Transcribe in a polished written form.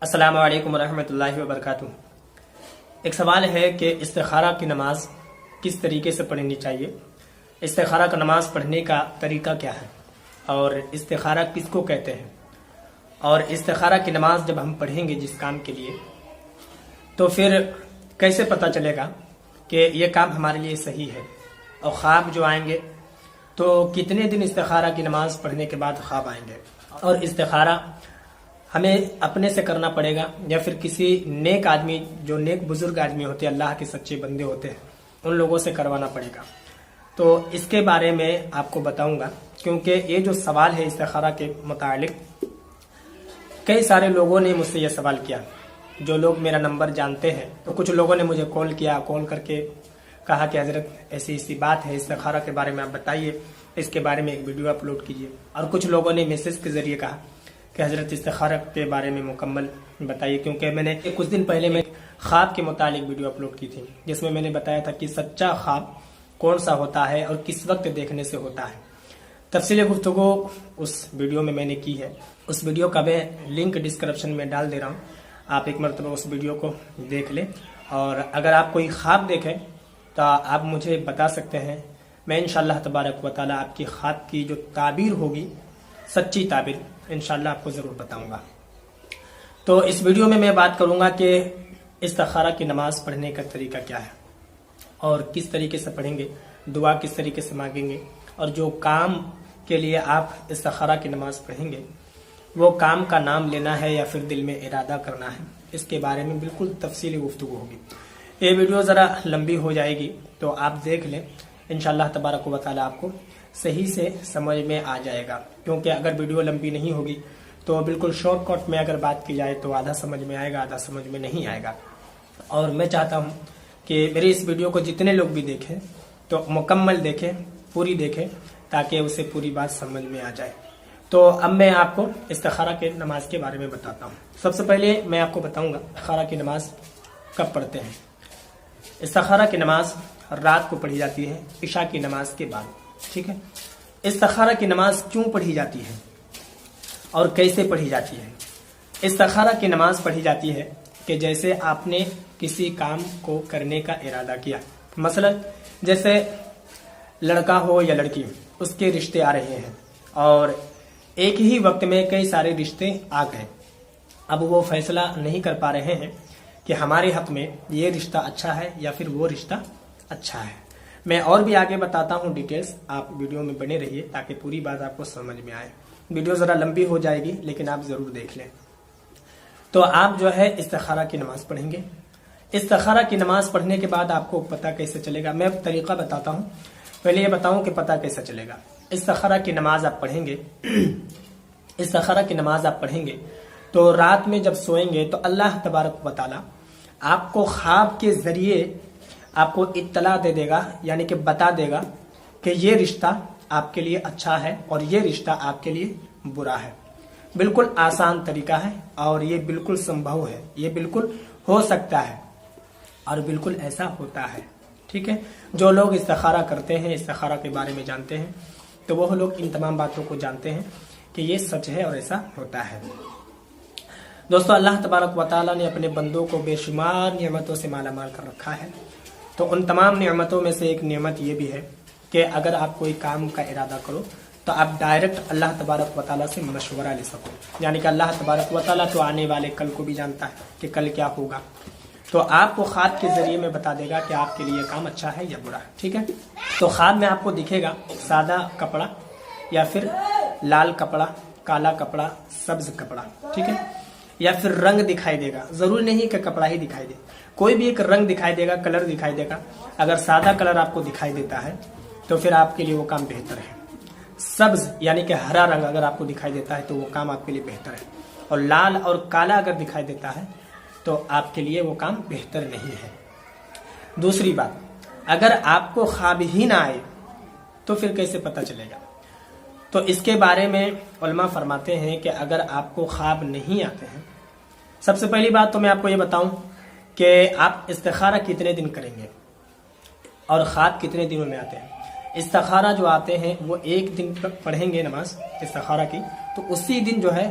السلام علیکم ورحمۃ اللہ وبرکاتہ۔ ایک سوال ہے کہ استخارہ کی نماز کس طریقے سے پڑھنی چاہیے، استخارہ کا نماز پڑھنے کا طریقہ کیا ہے، اور استخارہ کس کو کہتے ہیں، اور استخارہ کی نماز جب ہم پڑھیں گے جس کام کے لیے تو پھر کیسے پتہ چلے گا کہ یہ کام ہمارے لیے صحیح ہے، اور خواب جو آئیں گے تو کتنے دن استخارہ کی نماز پڑھنے کے بعد خواب آئیں گے، اور استخارہ ہمیں اپنے سے کرنا پڑے گا یا پھر کسی نیک آدمی جو نیک بزرگ آدمی ہوتے ہیں، اللہ کے سچے بندے ہوتے ہیں، ان لوگوں سے کروانا پڑے گا۔ تو اس کے بارے میں آپ کو بتاؤں گا، کیونکہ یہ جو سوال ہے استخارہ کے متعلق کئی سارے لوگوں نے مجھ سے یہ سوال کیا۔ جو لوگ میرا نمبر جانتے ہیں تو کچھ لوگوں نے مجھے کال کر کے کہا کہ حضرت ایسی بات ہے، استخارہ کے بارے میں آپ بتائیے، اس کے بارے میں ایک ویڈیو اپلوڈ کیجیے۔ اور کچھ لوگوں نے میسج کے ذریعے کہا کہ حضرت استخارہ کے بارے میں مکمل بتائیے، کیونکہ میں نے کچھ دن پہلے میں خواب کے متعلق ویڈیو اپلوڈ کی تھی جس میں نے بتایا تھا کہ سچا خواب کون سا ہوتا ہے اور کس وقت دیکھنے سے ہوتا ہے۔ تفصیل گفتگو اس ویڈیو میں نے کی ہے، اس ویڈیو کا میں لنک ڈسکرپشن میں ڈال دے رہا ہوں، آپ ایک مرتبہ اس ویڈیو کو دیکھ لیں۔ اور اگر آپ کوئی خواب دیکھیں تو آپ مجھے بتا سکتے ہیں، میں انشاءاللہ تبارک و تعالی آپ کی خواب کی جو تعبیر ہوگی، سچی تعبیر، انشاءاللہ آپ کو ضرور بتاؤں گا۔ تو اس ویڈیو میں بات کروں گا کہ استخارہ کی نماز پڑھنے کا طریقہ کیا ہے، اور کس طریقے سے پڑھیں گے، دعا کس طریقے سے مانگیں گے، اور جو کام کے لیے آپ استخارہ کی نماز پڑھیں گے وہ کام کا نام لینا ہے یا پھر دل میں ارادہ کرنا ہے، اس کے بارے میں بالکل تفصیلی گفتگو ہوگی۔ یہ ویڈیو ذرا لمبی ہو جائے گی تو آپ دیکھ لیں، انشاءاللہ تبارک و تعالی آپ کو صحیح سے سمجھ میں آ جائے گا، کیونکہ اگر ویڈیو لمبی نہیں ہوگی تو بالکل شارٹ کٹ میں اگر بات کی جائے تو آدھا سمجھ میں آئے گا، آدھا سمجھ میں نہیں آئے گا۔ اور میں چاہتا ہوں کہ میری اس ویڈیو کو جتنے لوگ بھی دیکھیں تو مکمل دیکھیں، پوری دیکھیں، تاکہ اسے پوری بات سمجھ میں آ جائے۔ تو اب میں آپ کو استخارہ کی نماز کے بارے میں بتاتا ہوں۔ سب سے پہلے میں آپ کو بتاؤں گا استخارہ کی نماز کب پڑھتے ہیں۔ استخارہ کی نماز رات کو پڑھی جاتی ہے عشاء کی نماز کے بعد، ٹھیک ہے۔ استخارہ کی نماز کیوں پڑھی جاتی ہے اور کیسے پڑھی جاتی ہے؟ استخارہ کی نماز پڑھی جاتی ہے کہ جیسے آپ نے کسی کام کو کرنے کا ارادہ کیا، مثلا جیسے لڑکا ہو یا لڑکی، اس کے رشتے آ رہے ہیں اور ایک ہی وقت میں کئی سارے رشتے آ گئے، اب وہ فیصلہ نہیں کر پا رہے ہیں کہ ہمارے حق میں یہ رشتہ اچھا ہے یا پھر وہ رشتہ اچھا ہے۔ میں اور بھی آگے بتاتا ہوں ڈیٹیلز، آپ ویڈیو میں بنے رہیے تاکہ پوری بات آپ کو سمجھ میں آئے۔ ویڈیو ذرا لمبی ہو جائے گی لیکن آپ ضرور دیکھ لیں۔ تو آپ جو ہے استخارہ کی نماز پڑھیں گے۔ استخارہ کی نماز پڑھنے کے بعد آپ کو پتہ کیسے چلے گا، میں طریقہ بتاتا ہوں، پہلے یہ بتاؤں کہ پتہ کیسے چلے گا۔ استخارہ کی نماز آپ پڑھیں گے استخارہ کی نماز آپ پڑھیں گے تو رات میں جب سوئیں گے تو اللہ تبارک و تعالی آپ کو خواب کے ذریعے آپ کو اطلاع دے دے گا، یعنی کہ بتا دے گا کہ یہ رشتہ آپ کے لیے اچھا ہے اور یہ رشتہ آپ کے لیے برا ہے۔ بالکل آسان طریقہ ہے اور یہ بالکل سمبھو ہے، یہ بالکل ہو سکتا ہے اور بالکل ایسا ہوتا ہے، ٹھیک ہے۔ جو لوگ استخارہ کرتے ہیں، استخارہ کے بارے میں جانتے ہیں، تو وہ لوگ ان تمام باتوں کو جانتے ہیں کہ یہ سچ ہے اور ایسا ہوتا ہے۔ دوستو، اللہ تبارک و تعالیٰ نے اپنے بندوں کو بے شمار نعمتوں سے مالا مال کر رکھا ہے، تو ان تمام نعمتوں میں سے ایک نعمت یہ بھی ہے کہ اگر آپ کوئی کام کا ارادہ کرو تو آپ ڈائریکٹ اللہ تبارک و تعالیٰ سے مشورہ لے سکو، یعنی کہ اللہ تبارک و تعالیٰ تو آنے والے کل کو بھی جانتا ہے کہ کل کیا ہوگا، تو آپ کو خواب کے ذریعے میں بتا دے گا کہ آپ کے لیے کام اچھا ہے یا برا ہے، ٹھیک ہے۔ تو خواب میں آپ کو دکھے گا سادہ کپڑا یا پھر لال کپڑا، کالا کپڑا، سبز کپڑا، ٹھیک ہے، یا پھر رنگ دکھائی دے گا، ضروری نہیں کہ کپڑا ہی دکھائی دے، کوئی بھی ایک رنگ دکھائی دے گا، کلر دکھائی دے گا۔ اگر سادہ کلر آپ کو دکھائی دیتا ہے تو پھر آپ کے لیے وہ کام بہتر ہے۔ سبز یعنی کہ ہرا رنگ اگر آپ کو دکھائی دیتا ہے تو وہ کام آپ کے لیے بہتر ہے، اور لال اور کالا اگر دکھائی دیتا ہے تو آپ کے لیے وہ کام بہتر نہیں ہے۔ دوسری بات، اگر آپ کو خواب ہی نہ آئے تو پھر کیسے پتہ چلے گا؟ تو اس کے بارے میں علماء فرماتے ہیں کہ اگر آپ کو خواب نہیں آتے ہیں، سب سے پہلی بات تو میں آپ کو یہ بتاؤں کہ آپ استخارہ کتنے دن کریں گے اور خواب کتنے دنوں میں آتے ہیں۔ استخارہ جو آتے ہیں وہ ایک دن پڑھیں گے نماز استخارہ کی، تو اسی دن جو ہے